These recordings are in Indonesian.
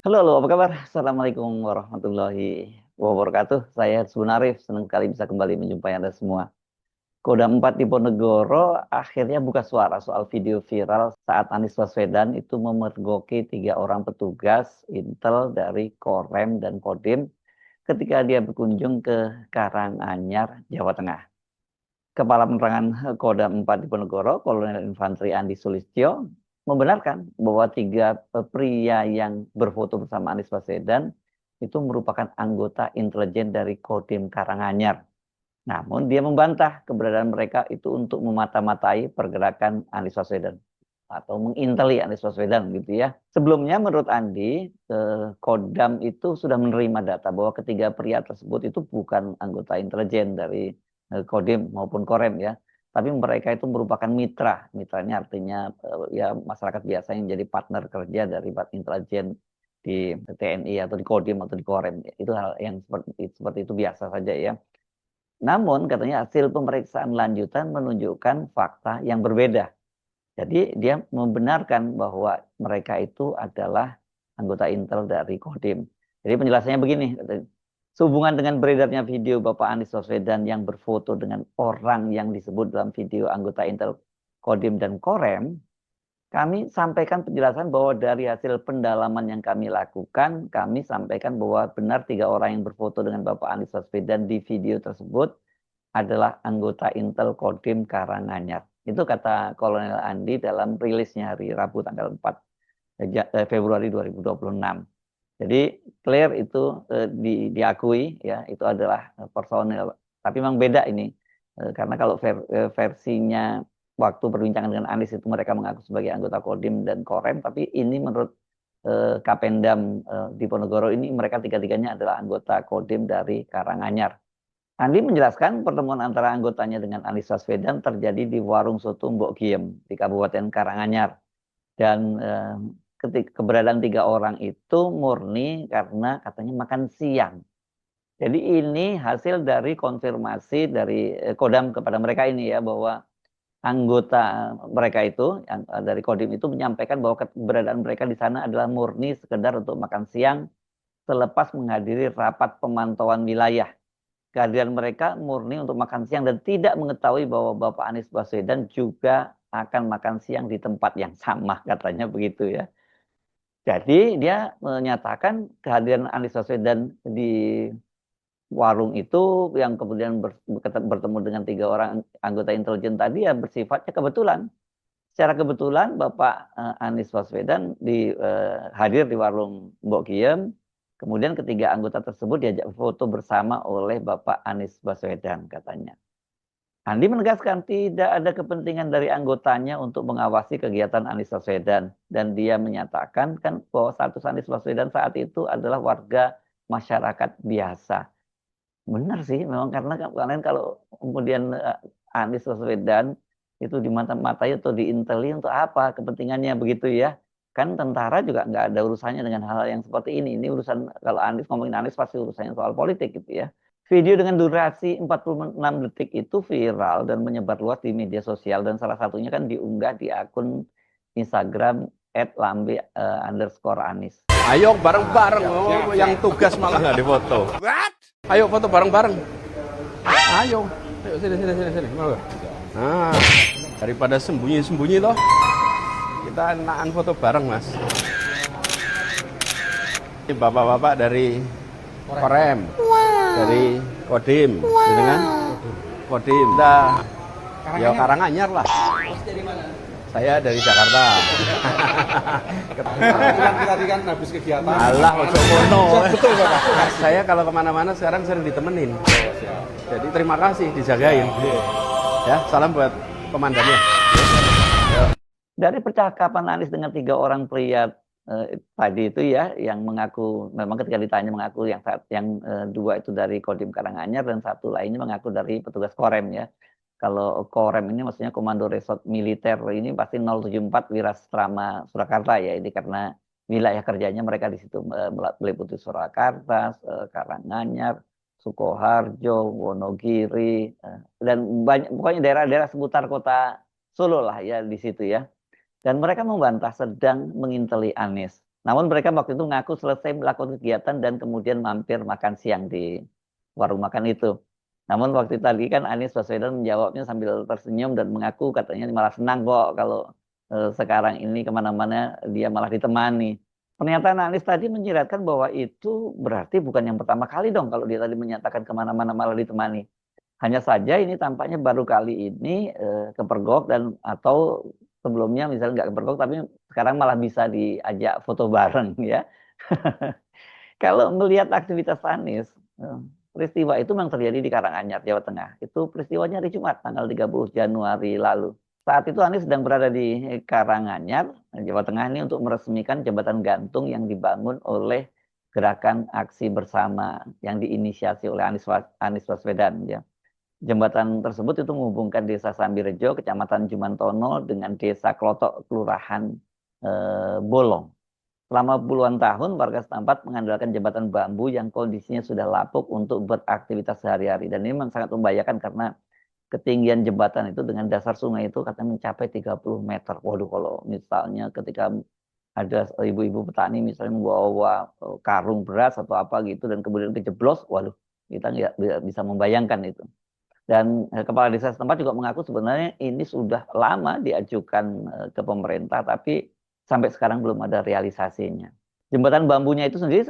Halo, halo, apa kabar? Assalamualaikum warahmatullahi wabarakatuh. Saya Sunarif, senang sekali bisa kembali menjumpai Anda semua. Kodam 4 Diponegoro akhirnya buka suara soal video viral saat Anies Baswedan itu memergoki 3 orang petugas Intel dari Korem dan Kodim ketika dia berkunjung ke Karanganyar, Jawa Tengah. Kepala Penerangan Kodam 4 Diponegoro, Kolonel Infanteri Andi Sulistyo, membenarkan bahwa 3 pria yang berfoto bersama Anies Baswedan itu merupakan anggota intelijen dari Kodim Karanganyar. Namun dia membantah keberadaan mereka itu untuk memata-matai pergerakan Anies Baswedan atau menginteli Anies Baswedan gitu ya. Sebelumnya menurut Andi, Kodam itu sudah menerima data bahwa ketiga pria tersebut itu bukan anggota intelijen dari Kodim maupun Korem ya. Tapi mereka itu merupakan mitra. Mitranya artinya ya masyarakat biasa yang jadi partner kerja dari intelijen di TNI atau di Kodim atau di Korem. Itu hal yang seperti itu biasa saja ya. Namun katanya hasil pemeriksaan lanjutan menunjukkan fakta yang berbeda. Jadi dia membenarkan bahwa mereka itu adalah anggota Intel dari Kodim. Jadi penjelasannya begini, sehubungan dengan beredarnya video Bapak Anies Baswedan yang berfoto dengan orang yang disebut dalam video anggota Intel Kodim dan Korem, kami sampaikan penjelasan bahwa dari hasil pendalaman yang kami lakukan, kami sampaikan bahwa benar 3 orang yang berfoto dengan Bapak Anies Baswedan di video tersebut adalah anggota Intel Kodim Karanganyar. Itu kata Kolonel Andi dalam rilisnya hari Rabu tanggal 4 Februari 2026. Jadi clear itu diakui ya itu adalah personel. Tapi memang beda ini. Karena kalau versinya waktu perbincangan dengan Anies itu mereka mengaku sebagai anggota Kodim dan Korem, tapi ini menurut Kapendam Diponegoro ini mereka tiga-tiganya adalah anggota Kodim dari Karanganyar. Andi menjelaskan pertemuan antara anggotanya dengan Anies Baswedan terjadi di warung soto Mbok Giem di Kabupaten Karanganyar. Dan keberadaan 3 orang itu murni karena katanya makan siang. Jadi ini hasil dari konfirmasi dari Kodam kepada mereka ini ya bahwa anggota mereka itu yang dari Kodim itu menyampaikan bahwa keberadaan mereka di sana adalah murni sekedar untuk makan siang selepas menghadiri rapat pemantauan wilayah. Kehadiran mereka murni untuk makan siang dan tidak mengetahui bahwa Bapak Anies Baswedan juga akan makan siang di tempat yang sama, katanya begitu ya. Jadi dia menyatakan kehadiran Anies Baswedan di warung itu yang kemudian bertemu dengan 3 orang anggota intelijen tadi ya bersifatnya kebetulan. Secara kebetulan Bapak Anies Baswedan hadir di warung Mbok Kiem. Kemudian ketiga anggota tersebut diajak foto bersama oleh Bapak Anies Baswedan katanya. Andi menegaskan tidak ada kepentingan dari anggotanya untuk mengawasi kegiatan Anies Baswedan. Dan dia menyatakan kan bahwa status Anies Baswedan saat itu adalah warga masyarakat biasa. Benar sih, memang karena kalian kalau kemudian Anies Baswedan itu dimata-matai atau diinteli untuk apa kepentingannya begitu ya. Kan tentara juga nggak ada urusannya dengan hal yang seperti ini. Ini urusan, kalau Anies ngomongin Anies pasti urusannya soal politik gitu ya. Video dengan durasi 46 detik itu viral dan menyebar luas di media sosial. Dan salah satunya kan diunggah di akun Instagram @lambe_Anis. Ayo bareng-bareng, yang tugas malah nggak difoto. Ayo foto bareng-bareng. Ayo, sini. Nah, daripada sembunyi-sembunyi loh, kita enakan foto bareng mas. Ini bapak-bapak dari Korem, dari Kodim, dengan Kodim. Kita ya Karanganyar lah. Saya dari Jakarta. Tadi kan habis kegiatan. Alah, ojo mono. Betul, Bapak. Saya kalau kemana-mana sekarang sering ditemenin. Jadi terima kasih dijagain. Ya, salam buat komandannya. Dari percakapan Anies dengan 3 orang pria tadi itu ya, yang mengaku memang ketika ditanya mengaku yang 2 itu dari Kodim Karanganyar dan satu lainnya mengaku dari petugas Korem ya. Kalau Korem ini maksudnya Komando Resort Militer ini pasti 074 Wirastrama Surakarta ya. Ini karena wilayah kerjanya mereka di situ meliputi Surakarta, Karanganyar, Sukoharjo, Wonogiri, dan banyak pokoknya daerah-daerah seputar kota Solo lah ya di situ ya. Dan mereka membantah sedang menginteli Anies. Namun mereka waktu itu mengaku selesai melakukan kegiatan dan kemudian mampir makan siang di warung makan itu. Namun waktu itu tadi kan Anies Baswedan menjawabnya sambil tersenyum dan mengaku katanya malah senang kok kalau sekarang ini kemana-mana dia malah ditemani. Pernyataan Anies tadi menyiratkan bahwa itu berarti bukan yang pertama kali dong kalau dia tadi menyatakan kemana-mana malah ditemani. Hanya saja ini tampaknya baru kali ini kepergok dan atau sebelumnya misalnya nggak kepergok tapi sekarang malah bisa diajak foto bareng ya. Kalau melihat aktivitas Anies, peristiwa itu memang terjadi di Karanganyar, Jawa Tengah. Itu peristiwanya hari Jumat, tanggal 30 Januari lalu. Saat itu Anies sedang berada di Karanganyar, Jawa Tengah ini untuk meresmikan jembatan gantung yang dibangun oleh Gerakan Aksi Bersama yang diinisiasi oleh Anies Baswedan. Ya. Jembatan tersebut itu menghubungkan Desa Sambirejo, Kecamatan Jumantono dengan Desa Klotok, Kelurahan Bolong. Selama puluhan tahun, warga setempat mengandalkan jembatan bambu yang kondisinya sudah lapuk untuk beraktivitas sehari-hari. Dan ini memang sangat membahayakan karena ketinggian jembatan itu dengan dasar sungai itu katanya mencapai 30 meter. Waduh, kalau misalnya ketika ada ibu-ibu petani misalnya membawa karung beras atau apa gitu dan kemudian kejeblos, waduh, kita nggak bisa membayangkan itu. Dan kepala desa setempat juga mengaku sebenarnya ini sudah lama diajukan ke pemerintah, tapi sampai sekarang belum ada realisasinya. Jembatan bambunya itu sendiri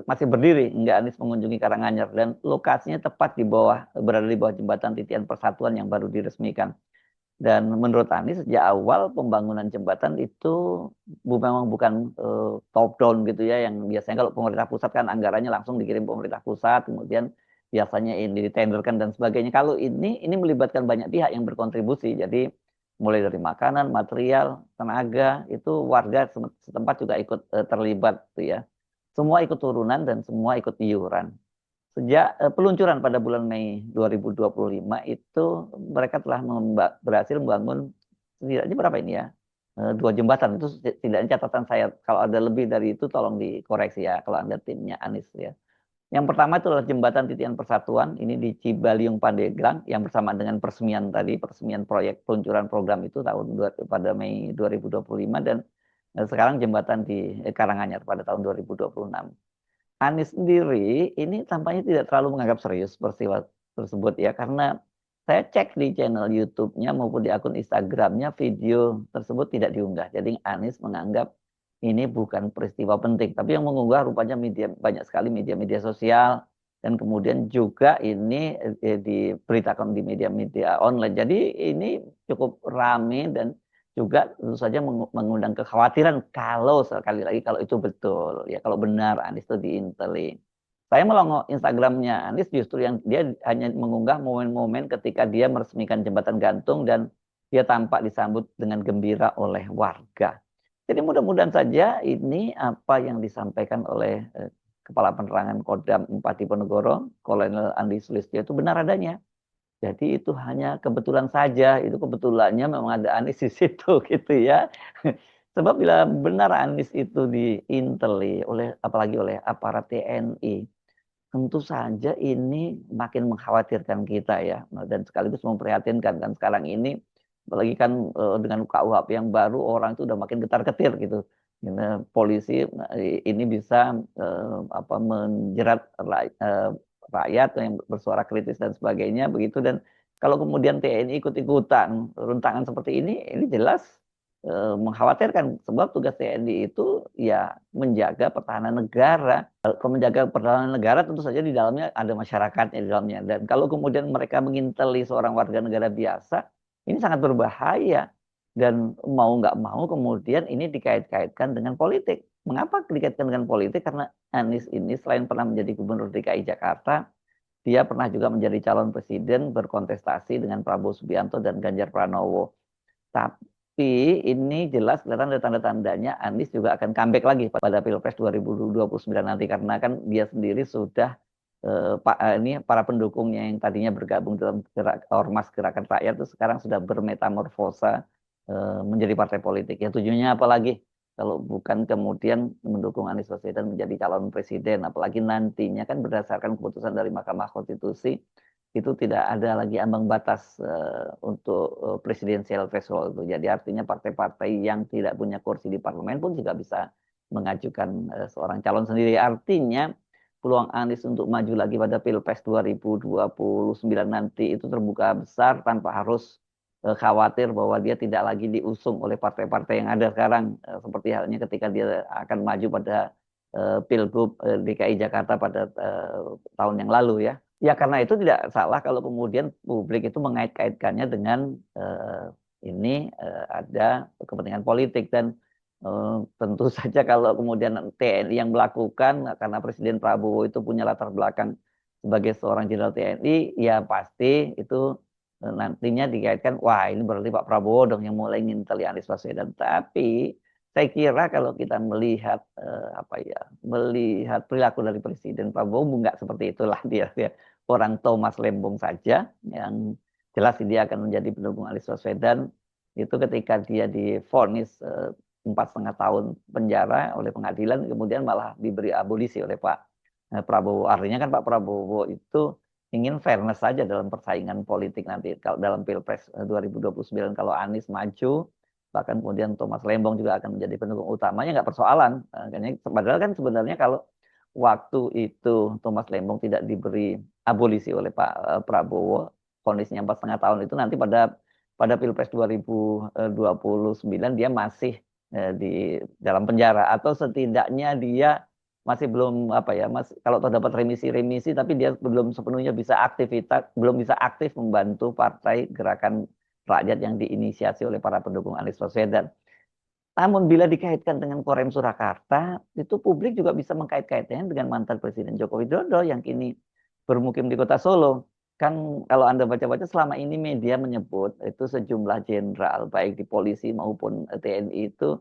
masih berdiri hingga Anies mengunjungi Karanganyar dan lokasinya tepat di bawah berada di bawah jembatan Titian Persatuan yang baru diresmikan. Dan menurut Anies sejak awal pembangunan jembatan itu memang bukan top down gitu ya, yang biasanya kalau pemerintah pusat kan anggarannya langsung dikirim pemerintah pusat, kemudian biasanya ini ditenderkan dan sebagainya. Kalau ini melibatkan banyak pihak yang berkontribusi. Jadi mulai dari makanan, material, tenaga, itu warga setempat juga ikut terlibat tuh ya. Semua ikut turunan dan semua ikut iuran. Sejak peluncuran pada bulan Mei 2025 itu mereka telah berhasil membangun setidaknya berapa ini ya? Dua jembatan itu setidaknya catatan saya. Kalau ada lebih dari itu tolong dikoreksi ya kalau Anda timnya Anies ya. Yang pertama itu adalah jembatan Titian Persatuan, ini di Cibaliung Pandeglang yang bersamaan dengan peresmian tadi, peresmian proyek peluncuran program itu pada Mei 2025 dan sekarang jembatan di Karanganyar pada tahun 2026. Anies sendiri ini tampaknya tidak terlalu menganggap serius peristiwa tersebut ya, karena saya cek di channel YouTube-nya maupun di akun Instagram-nya video tersebut tidak diunggah. Jadi Anies menganggap ini bukan peristiwa penting, tapi yang mengunggah rupanya banyak sekali media-media sosial dan kemudian juga ini diberitakan di media-media online. Jadi ini cukup ramai dan juga tentu saja mengundang kekhawatiran kalau sekali lagi kalau itu betul ya, kalau benar Anies itu diinteli. Saya melongok Instagramnya Anies justru yang dia hanya mengunggah momen-momen ketika dia meresmikan jembatan gantung dan dia tampak disambut dengan gembira oleh warga. Jadi mudah-mudahan saja ini apa yang disampaikan oleh Kepala Penerangan Kodam 4 Diponegoro, Kolonel Andi Sulistyo itu benar adanya. Jadi itu hanya kebetulan saja, itu kebetulannya memang ada Anies di situ gitu ya. Sebab bila benar Anies itu diinteli oleh apalagi oleh aparat TNI, tentu saja ini makin mengkhawatirkan kita ya dan sekaligus memprihatinkan kan sekarang ini apalagi kan dengan KUHP yang baru orang itu udah makin getar-getir gitu. Polisi ini bisa menjerat rakyat yang bersuara kritis dan sebagainya begitu dan kalau kemudian TNI ikut-ikutan rentangan seperti ini jelas mengkhawatirkan sebab tugas TNI itu ya menjaga pertahanan negara. Kalau menjaga pertahanan negara tentu saja di dalamnya ada masyarakatnya di dalamnya dan kalau kemudian mereka menginteli seorang warga negara biasa ini sangat berbahaya dan mau nggak mau kemudian ini dikait-kaitkan dengan politik. Mengapa dikaitkan dengan politik? Karena Anies ini selain pernah menjadi gubernur DKI Jakarta, dia pernah juga menjadi calon presiden berkontestasi dengan Prabowo Subianto dan Ganjar Pranowo. Tapi ini jelas kelihatan ada tanda-tandanya Anies juga akan comeback lagi pada Pilpres 2029 nanti karena kan dia sendiri sudah ini para pendukungnya yang tadinya bergabung dalam Ormas Gerakan Rakyat itu sekarang sudah bermetamorfosa menjadi partai politik. Ya tujuannya apalagi kalau bukan kemudian mendukung Anies Baswedan menjadi calon presiden, apalagi nantinya kan berdasarkan keputusan dari Mahkamah Konstitusi itu tidak ada lagi ambang batas untuk presidensial threshold itu. Jadi artinya partai-partai yang tidak punya kursi di parlemen pun juga bisa mengajukan seorang calon sendiri. Artinya peluang Anies untuk maju lagi pada Pilpres 2029 nanti itu terbuka besar tanpa harus khawatir bahwa dia tidak lagi diusung oleh partai-partai yang ada sekarang, seperti halnya ketika dia akan maju pada Pilgub DKI Jakarta pada tahun yang lalu ya. Ya karena itu tidak salah kalau kemudian publik itu mengait-kaitkannya dengan ini ada kepentingan politik dan tentu saja kalau kemudian TNI yang melakukan karena Presiden Prabowo itu punya latar belakang sebagai seorang jenderal TNI, ya pasti itu nantinya dikaitkan, wah ini berarti Pak Prabowo dong yang mulai nginteli Anies Baswedan. Tapi saya kira kalau kita melihat melihat perilaku dari Presiden Prabowo nggak seperti itulah dia orang Thomas Lembong saja yang jelas dia akan menjadi pendukung Anies Baswedan itu ketika dia divonis 4,5 tahun penjara oleh pengadilan, kemudian malah diberi abolisi oleh Pak Prabowo. Artinya kan Pak Prabowo itu ingin fairness saja dalam persaingan politik nanti. Kalau dalam Pilpres 2029 kalau Anies maju, bahkan kemudian Thomas Lembong juga akan menjadi pendukung utamanya, nggak persoalan. Padahal kan sebenarnya kalau waktu itu Thomas Lembong tidak diberi abolisi oleh Pak Prabowo, vonisnya 4,5 tahun itu nanti pada Pilpres 2029 dia masih di dalam penjara atau setidaknya dia masih belum kalau terdapat remisi tapi dia belum sepenuhnya bisa belum bisa aktif membantu partai Gerakan Rakyat yang diinisiasi oleh para pendukung Anies Baswedan. Namun bila dikaitkan dengan Korem Surakarta, itu publik juga bisa mengkait-kaitnya dengan mantan Presiden Joko Widodo yang kini bermukim di Kota Solo. Kan kalau Anda baca-baca selama ini media menyebut itu sejumlah jenderal baik di polisi maupun TNI itu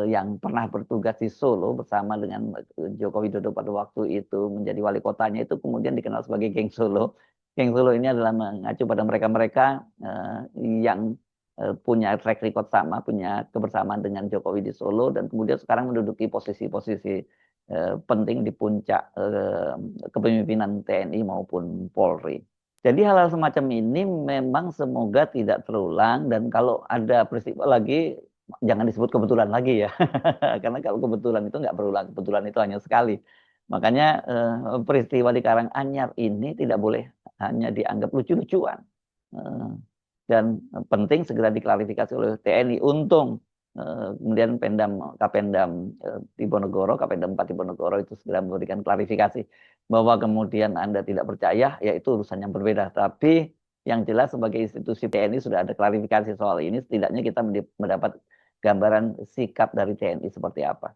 yang pernah bertugas di Solo bersama dengan Joko Widodo pada waktu itu menjadi wali kotanya itu kemudian dikenal sebagai geng Solo. Geng Solo ini adalah mengacu pada mereka-mereka yang punya track record sama, punya kebersamaan dengan Jokowi di Solo dan kemudian sekarang menduduki posisi-posisi penting di puncak kepemimpinan TNI maupun Polri. Jadi hal-hal semacam ini memang semoga tidak terulang dan kalau ada peristiwa lagi jangan disebut kebetulan lagi ya. Karena kalau kebetulan itu nggak berulang, kebetulan itu hanya sekali. Makanya peristiwa di Karanganyar ini tidak boleh hanya dianggap lucu-lucuan. Dan penting segera diklarifikasi oleh TNI. Untung kemudian Kapendam Diponegoro, Kapendam 4 Diponegoro itu segera memberikan klarifikasi bahwa kemudian Anda tidak percaya, ya itu urusan yang berbeda. Tapi yang jelas sebagai institusi TNI sudah ada klarifikasi soal ini, setidaknya kita mendapat gambaran sikap dari TNI seperti apa.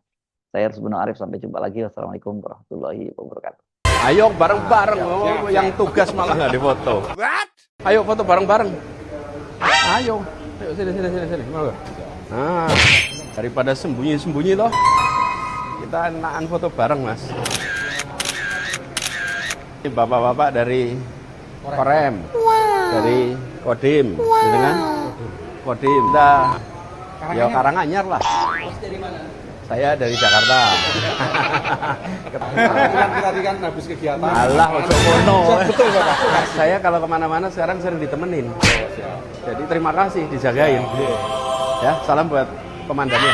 Saya Rusbuna Arif, sampai jumpa lagi. Wassalamualaikum warahmatullahi wabarakatuh. Ayo bareng-bareng, yang tugas malah nggak difoto. Ayo foto bareng-bareng. Ayo sini. Nah, daripada sembunyi-sembunyi loh, kita enakan foto bareng mas. Ini bapak-bapak dari Korem, dari Kodim, gitu kan? Kodim, ya Karanganyar lah. Saya dari Jakarta. Tadi kan habis kegiatan. Alah, ojo mono. Betul Bapak. Saya kalau kemana-mana sekarang sering ditemenin. Jadi terima kasih dijagain. Ya, salam buat komandannya.